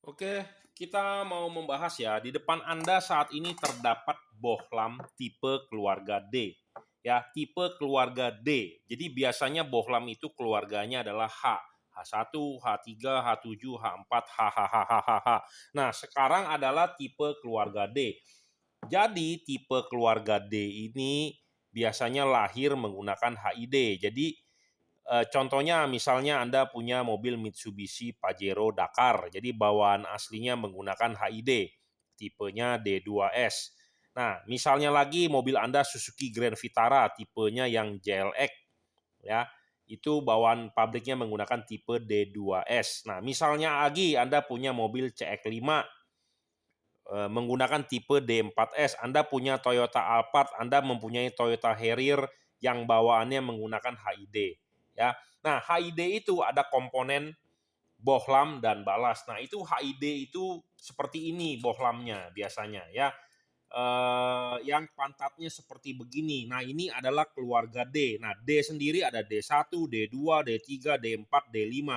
Oke, kita mau membahas ya, di depan Anda saat ini terdapat bohlam tipe keluarga D. Ya, tipe keluarga D. Jadi biasanya bohlam itu keluarganya adalah H1, H3, H7, H4, HHHHH. Nah, sekarang adalah tipe keluarga D. Jadi tipe keluarga D ini biasanya lahir menggunakan HID. Jadi contohnya misalnya Anda punya mobil Mitsubishi Pajero Dakar, jadi bawaan aslinya menggunakan HID, tipenya D2S. Nah, misalnya lagi mobil Anda Suzuki Grand Vitara, tipenya yang JLX, ya, itu bawaan pabriknya menggunakan tipe D2S. Nah, misalnya lagi Anda punya mobil CX-5 menggunakan tipe D4S, Anda punya Toyota Alphard, Anda mempunyai Toyota Harrier yang bawaannya menggunakan HID. Ya, nah HID itu ada komponen bohlam dan balas. Nah itu HID itu seperti ini bohlamnya biasanya ya. Yang pantatnya seperti begini. Nah ini adalah keluarga D. Nah D sendiri ada D1, D2, D3, D4, D5.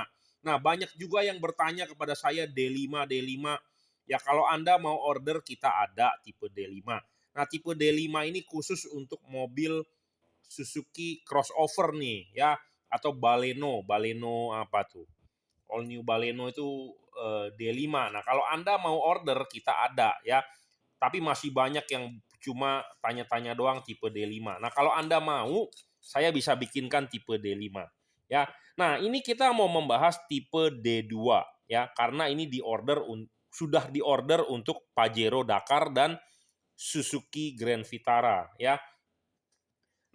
Nah banyak juga yang bertanya kepada saya D5, D5. Ya kalau Anda mau order kita ada tipe D5. Nah tipe D5 ini khusus untuk mobil Suzuki crossover nih ya, atau Baleno apa tuh, all new Baleno itu D5. Nah kalau Anda mau order kita ada ya, tapi masih banyak yang cuma tanya-tanya doang tipe D5. Nah kalau Anda mau saya bisa bikinkan tipe D5 ya. Nah ini kita mau membahas tipe D2 ya, karena ini sudah diorder untuk Pajero Dakar dan Suzuki Grand Vitara ya.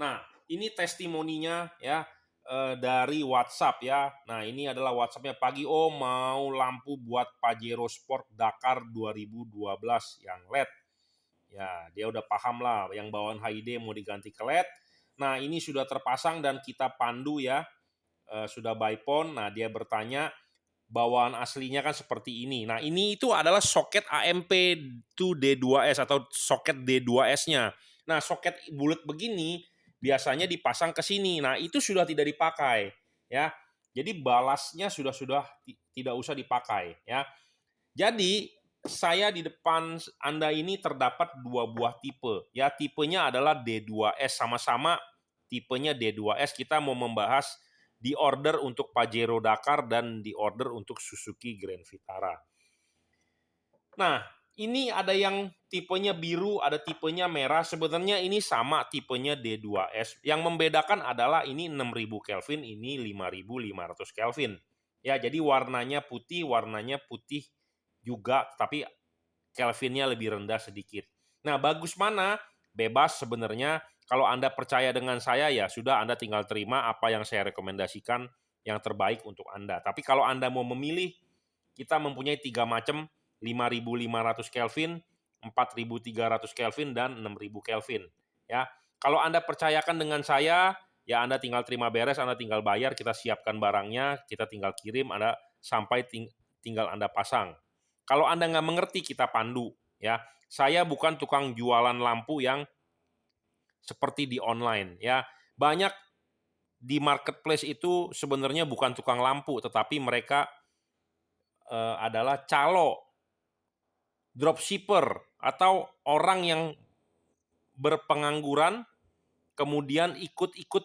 Nah, ini testimoninya ya dari WhatsApp ya. Nah, ini adalah WhatsAppnya pagi. Oh, mau lampu buat Pajero Sport Dakar 2012 yang LED. Ya, dia udah paham lah yang bawaan HID mau diganti ke LED. Nah, ini sudah terpasang dan kita pandu ya. Sudah by phone. Nah, dia bertanya bawaan aslinya kan seperti ini. Nah, ini itu adalah soket AMP to D2S atau soket D2S-nya. Nah, soket bulat begini biasanya dipasang ke sini. Nah, itu sudah tidak dipakai, ya. Jadi balasnya sudah tidak usah dipakai, ya. Jadi saya di depan Anda ini terdapat dua buah tipe. Ya, tipenya adalah D2S, sama-sama tipenya D2S. Kita mau membahas di order untuk Pajero Dakar dan di order untuk Suzuki Grand Vitara. Nah, ini ada yang tipenya biru, ada tipenya merah. Sebenarnya ini sama tipenya D2S. Yang membedakan adalah ini 6000 Kelvin, ini 5500 Kelvin. Ya, jadi warnanya putih juga, tapi Kelvinnya lebih rendah sedikit. Nah, bagus mana? Bebas sebenarnya. Kalau Anda percaya dengan saya, ya sudah Anda tinggal terima apa yang saya rekomendasikan yang terbaik untuk Anda. Tapi kalau Anda mau memilih, kita mempunyai 3 macam, 5500 Kelvin, 4300 Kelvin, dan 6000 Kelvin. Ya, kalau Anda percayakan dengan saya, ya Anda tinggal terima beres, Anda tinggal bayar, kita siapkan barangnya, kita tinggal kirim, Anda sampai tinggal Anda pasang. Kalau Anda nggak mengerti, kita pandu. Ya, saya bukan tukang jualan lampu yang seperti di online. Ya, banyak di marketplace itu sebenarnya bukan tukang lampu, tetapi mereka adalah calo, dropshipper, atau orang yang berpengangguran kemudian ikut-ikut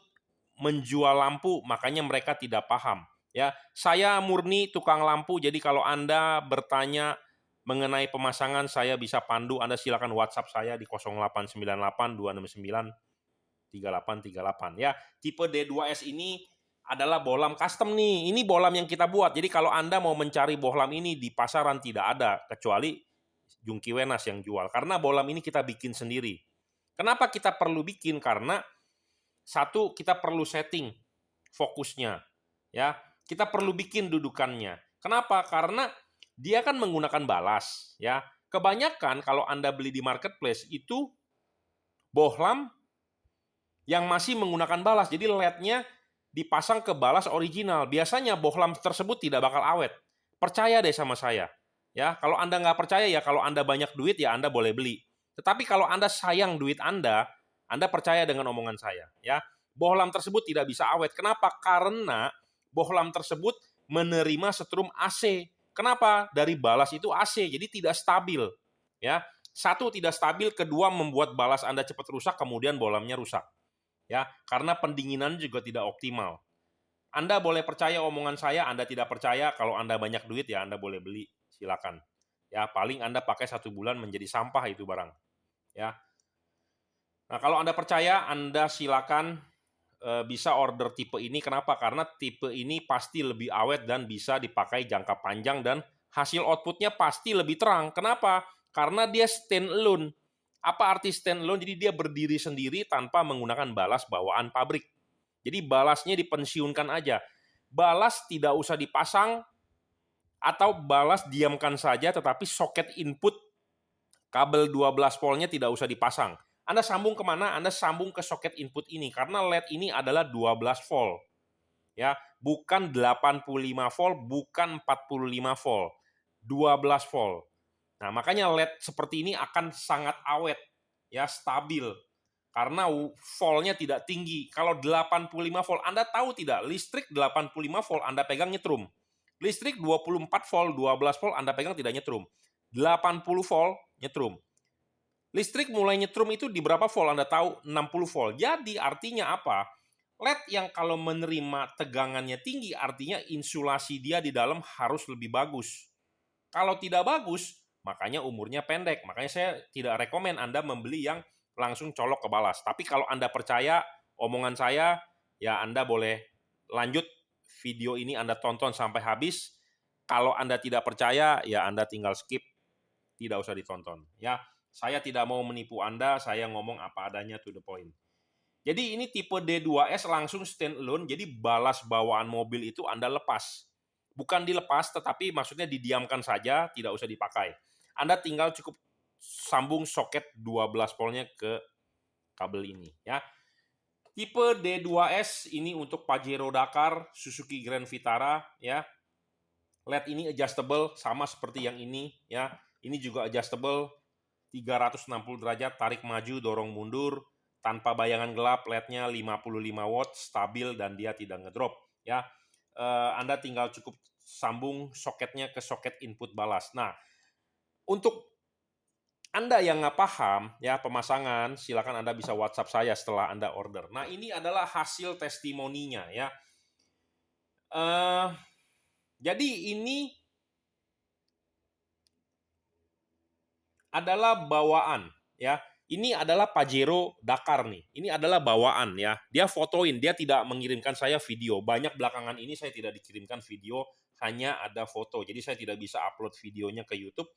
menjual lampu, makanya mereka tidak paham. Ya, saya murni tukang lampu, jadi kalau Anda bertanya mengenai pemasangan, saya bisa pandu. Anda silakan WhatsApp saya di 0898 269 3838 ya. Tipe D2S ini adalah bohlam custom nih. Ini bohlam yang kita buat. Jadi kalau Anda mau mencari bohlam ini di pasaran tidak ada, kecuali Jungki Wenas yang jual. Karena bohlam ini kita bikin sendiri. Kenapa kita perlu bikin? Karena satu, kita perlu setting fokusnya, ya. Kita perlu bikin dudukannya. Kenapa? Karena dia kan menggunakan balas, ya. Kebanyakan kalau Anda beli di marketplace itu bohlam yang masih menggunakan balas. Jadi LED-nya dipasang ke balas original. Biasanya bohlam tersebut tidak bakal awet. Percaya deh sama saya. Ya, kalau Anda nggak percaya, ya kalau Anda banyak duit, ya Anda boleh beli. Tetapi kalau Anda sayang duit Anda percaya dengan omongan saya. Ya, bohlam tersebut tidak bisa awet. Kenapa? Karena bohlam tersebut menerima setrum AC. Kenapa? Dari balas itu AC, jadi tidak stabil. Ya, satu tidak stabil, kedua membuat balas Anda cepat rusak, kemudian bohlamnya rusak. Ya, karena pendinginan juga tidak optimal. Anda boleh percaya omongan saya, Anda tidak percaya, kalau Anda banyak duit ya Anda boleh beli, silakan. Ya, paling Anda pakai 1 bulan menjadi sampah itu barang. Ya. Nah, kalau Anda percaya, Anda silakan bisa order tipe ini. Kenapa? Karena tipe ini pasti lebih awet dan bisa dipakai jangka panjang dan hasil outputnya pasti lebih terang. Kenapa? Karena dia stand alone. Apa arti stand alone? Jadi dia berdiri sendiri tanpa menggunakan balas bawaan pabrik. Jadi balasnya dipensiunkan aja. Balas tidak usah dipasang atau balas diamkan saja, tetapi soket input kabel 12 voltnya tidak usah dipasang. Anda sambung kemana? Anda sambung ke soket input ini, karena LED ini adalah 12 volt. Ya, bukan 85 volt, bukan 45 volt. 12 volt. Nah, makanya LED seperti ini akan sangat awet, ya, stabil. Karena voltnya tidak tinggi. Kalau 85 volt, Anda tahu tidak, listrik 85 volt Anda pegang nyetrum. Listrik 24 volt, 12 volt Anda pegang tidak nyetrum. 80 volt nyetrum. Listrik mulai nyetrum itu di berapa volt Anda tahu? 60 volt. Jadi artinya apa? LED yang kalau menerima tegangannya tinggi, artinya insulasi dia di dalam harus lebih bagus. Kalau tidak bagus, makanya umurnya pendek. Makanya saya tidak rekomen Anda membeli yang langsung colok ke balas. Tapi kalau Anda percaya omongan saya, ya Anda boleh lanjut video ini, Anda tonton sampai habis. Kalau Anda tidak percaya, ya Anda tinggal skip, tidak usah ditonton. Ya, saya tidak mau menipu Anda, saya ngomong apa adanya, to the point. Jadi ini tipe D2S langsung stand alone, jadi balas bawaan mobil itu Anda lepas. Bukan dilepas, tetapi maksudnya didiamkan saja, tidak usah dipakai. Anda tinggal cukup sambung soket 12 voltnya ke kabel ini. Ya. Tipe D2S ini untuk Pajero Dakar, Suzuki Grand Vitara. Ya. LED ini adjustable, sama seperti yang ini. Ya. Ini juga adjustable, 360 derajat, tarik maju, dorong mundur, tanpa bayangan gelap, LED-nya 55 watt, stabil, dan dia tidak ngedrop. Ya, Anda tinggal cukup sambung soketnya ke soket input balas. Nah, untuk Anda yang nggak paham ya pemasangan, silakan Anda bisa WhatsApp saya setelah Anda order. Nah, ini adalah hasil testimoninya ya. Jadi ini adalah bawaan ya. Ini adalah Pajero Dakar nih. Ini adalah bawaan ya. Dia fotoin, dia tidak mengirimkan saya video. Banyak belakangan ini saya tidak dikirimkan video, hanya ada foto. Jadi saya tidak bisa upload videonya ke YouTube.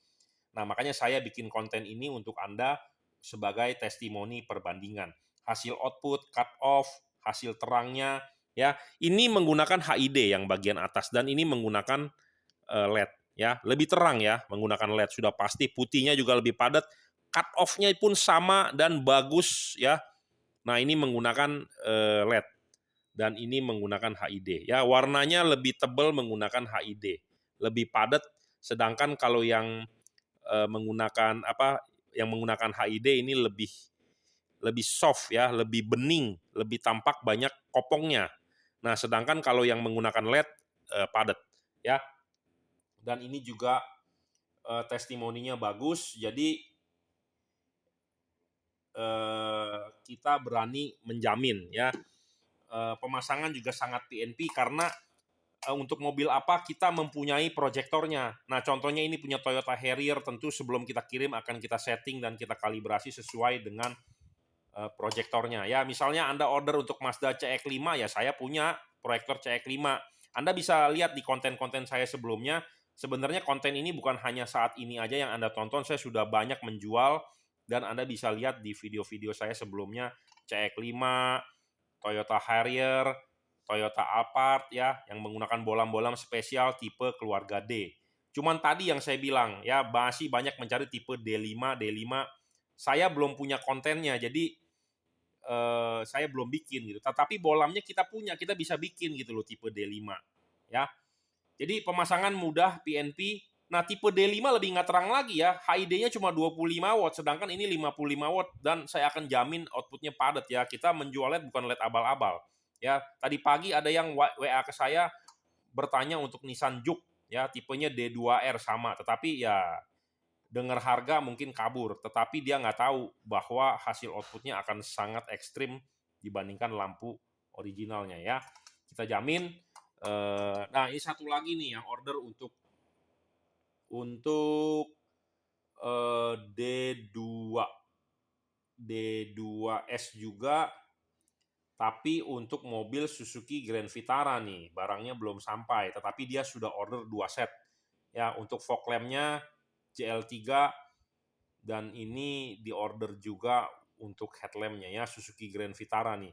Nah, makanya saya bikin konten ini untuk Anda sebagai testimoni perbandingan. Hasil output, cut off, hasil terangnya ya. Ini menggunakan HID yang bagian atas dan ini menggunakan LED. Ya, lebih terang ya menggunakan LED, sudah pasti, putihnya juga lebih padat, cut off-nya pun sama dan bagus ya. Nah, ini menggunakan LED dan ini menggunakan HID ya, warnanya lebih tebal menggunakan HID, lebih padat, sedangkan kalau yang menggunakan HID ini lebih soft ya, lebih bening, lebih tampak banyak kopongnya. Nah, sedangkan kalau yang menggunakan LED padat ya. Dan ini juga testimoninya bagus, jadi kita berani menjamin ya. Pemasangan juga sangat PNP karena untuk mobil apa kita mempunyai proyektornya. Nah, contohnya ini punya Toyota Harrier, tentu sebelum kita kirim akan kita setting dan kita kalibrasi sesuai dengan proyektornya. Ya, misalnya Anda order untuk Mazda CX-5, ya saya punya proyektor CX-5. Anda bisa lihat di konten-konten saya sebelumnya. Sebenarnya konten ini bukan hanya saat ini aja yang Anda tonton, saya sudah banyak menjual dan Anda bisa lihat di video-video saya sebelumnya, CX-5, Toyota Harrier, Toyota Alphard ya, yang menggunakan bolam-bolam spesial tipe keluarga D. Cuman tadi yang saya bilang ya, masih banyak mencari tipe D5, D5. Saya belum punya kontennya, jadi saya belum bikin gitu. Tetapi bolamnya kita punya, kita bisa bikin gitu loh tipe D5 ya. Jadi pemasangan mudah, PNP. Nah, tipe D5 lebih nggak terang lagi ya. HID-nya cuma 25 watt, sedangkan ini 55 watt. Dan saya akan jamin outputnya padat ya. Kita menjual LED bukan LED abal-abal. Ya, tadi pagi ada yang WA ke saya bertanya untuk Nissan Juke. ya, tipenya D2R sama, tetapi ya dengar harga mungkin kabur, tetapi dia nggak tahu bahwa hasil outputnya akan sangat ekstrim dibandingkan lampu originalnya ya. Kita jamin. Nah, ini satu lagi nih yang order untuk D2 D2S juga, tapi untuk mobil Suzuki Grand Vitara nih, barangnya belum sampai, tetapi dia sudah order 2 set. Ya, untuk fog lamp-nya JL3 dan ini diorder juga untuk headlamp-nya ya, Suzuki Grand Vitara nih.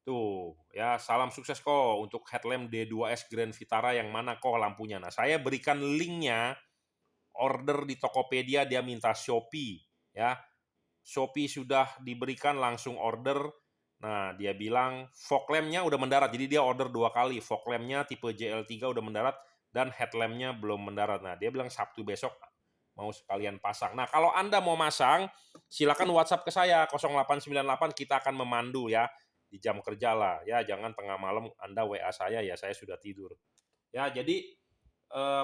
Tuh, ya salam sukses kok untuk headlamp D2S Grand Vitara yang mana kok lampunya. Nah, saya berikan linknya, order di Tokopedia, dia minta Shopee ya. Shopee sudah diberikan langsung order. Nah, dia bilang fog lamp-nya udah mendarat, jadi dia order 2 kali. Fog lamp-nya tipe JL3 udah mendarat dan headlamp-nya belum mendarat. Nah, dia bilang Sabtu besok mau sekalian pasang. Nah, kalau Anda mau masang, silakan WhatsApp ke saya 0898, kita akan memandu ya di jam kerja lah ya, jangan tengah malam Anda WA saya ya, saya sudah tidur. Ya, jadi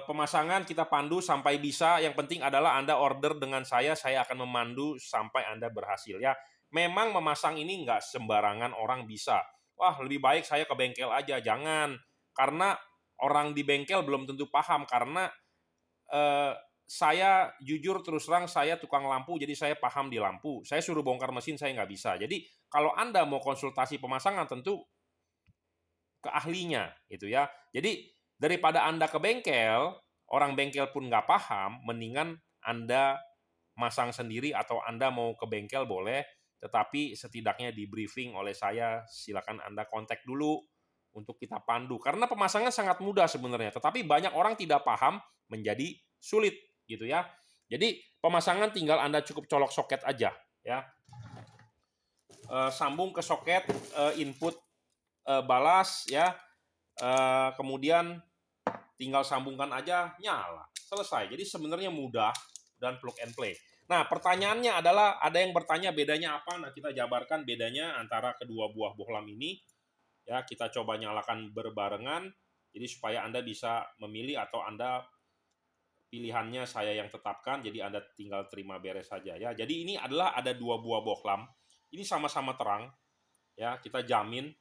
pemasangan kita pandu sampai bisa, yang penting adalah Anda order dengan saya akan memandu sampai Anda berhasil ya. Memang memasang ini nggak sembarangan orang bisa. Wah, lebih baik saya ke bengkel aja, jangan. Karena orang di bengkel belum tentu paham, karena saya jujur terus terang, saya tukang lampu, jadi saya paham di lampu. Saya suruh bongkar mesin, saya nggak bisa. Jadi kalau Anda mau konsultasi pemasangan, tentu ke ahlinya gitu ya. Jadi daripada Anda ke bengkel, orang bengkel pun nggak paham, mendingan Anda masang sendiri, atau Anda mau ke bengkel boleh, tetapi setidaknya di briefing oleh saya, silakan Anda kontak dulu untuk kita pandu. Karena pemasangan sangat mudah sebenarnya, tetapi banyak orang tidak paham, menjadi sulit gitu ya. Jadi pemasangan tinggal Anda cukup colok soket aja ya. Sambung ke soket input balas ya. Kemudian tinggal sambungkan aja, nyala, selesai. Jadi sebenarnya mudah dan plug and play. Nah, pertanyaannya adalah, ada yang bertanya bedanya apa? Nah, kita jabarkan bedanya antara kedua buah bohlam ini. Ya, kita coba nyalakan berbarengan, jadi supaya Anda bisa memilih, atau Anda pilihannya saya yang tetapkan, jadi Anda tinggal terima beres saja ya. Jadi ini adalah ada dua buah bohlam, ini sama-sama terang, ya kita jamin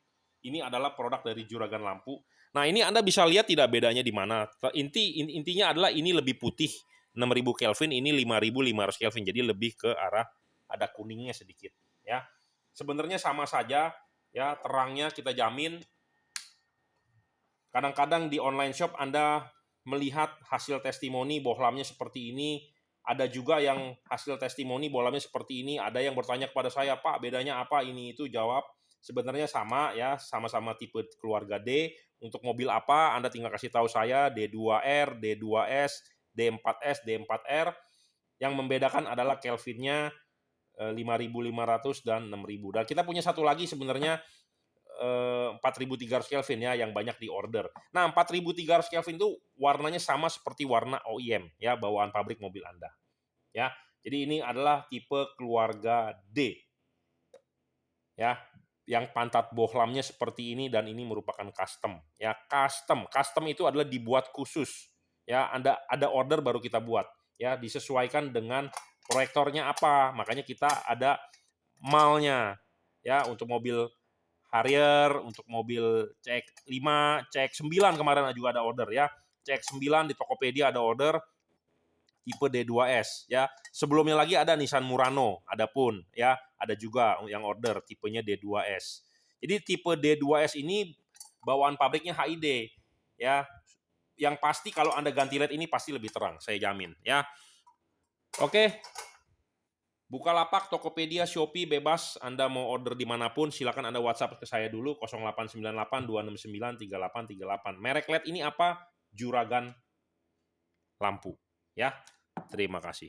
ini adalah produk dari Juragan Lampu. Nah, ini Anda bisa lihat tidak bedanya di mana. Intinya adalah ini lebih putih 6000 Kelvin, ini 5500 Kelvin, jadi lebih ke arah ada kuningnya sedikit ya. Sebenarnya sama saja ya, terangnya kita jamin. Kadang-kadang di online shop Anda melihat hasil testimoni bohlamnya seperti ini, ada juga yang hasil testimoni bohlamnya seperti ini. Ada yang bertanya kepada saya, Pak, bedanya apa ini itu? Jawab, sebenarnya sama ya, sama-sama tipe keluarga D. Untuk mobil apa, Anda tinggal kasih tahu saya, D2R, D2S, D4S, D4R. Yang membedakan adalah Kelvinnya 5500 dan 6000. Dan kita punya satu lagi sebenarnya 4300 Kelvin ya, yang banyak di order. Nah, 4300 Kelvin itu warnanya sama seperti warna OEM ya, bawaan pabrik mobil Anda. Ya. Jadi ini adalah tipe keluarga D. Ya, yang pantat bohlamnya seperti ini, dan ini merupakan custom. Ya, custom itu adalah dibuat khusus. Ya, Anda ada order baru kita buat. Ya, disesuaikan dengan proyektornya apa. Makanya kita ada malnya. Ya, untuk mobil Harrier, untuk mobil CX-5, CX-9 kemarin juga ada order ya. CX-9 di Tokopedia ada order tipe D2S ya. Sebelumnya lagi ada Nissan Murano, adapun ya, ada juga yang order tipenya D2S. Jadi tipe D2S ini bawaan pabriknya HID ya. Yang pasti kalau Anda ganti LED ini pasti lebih terang, saya jamin ya. Oke. Bukalapak, Tokopedia, Shopee bebas. Anda mau order dimanapun, silakan Anda WhatsApp ke saya dulu 0898 269 3838. Merek LED ini apa? Juragan Lampu. Ya, terima kasih.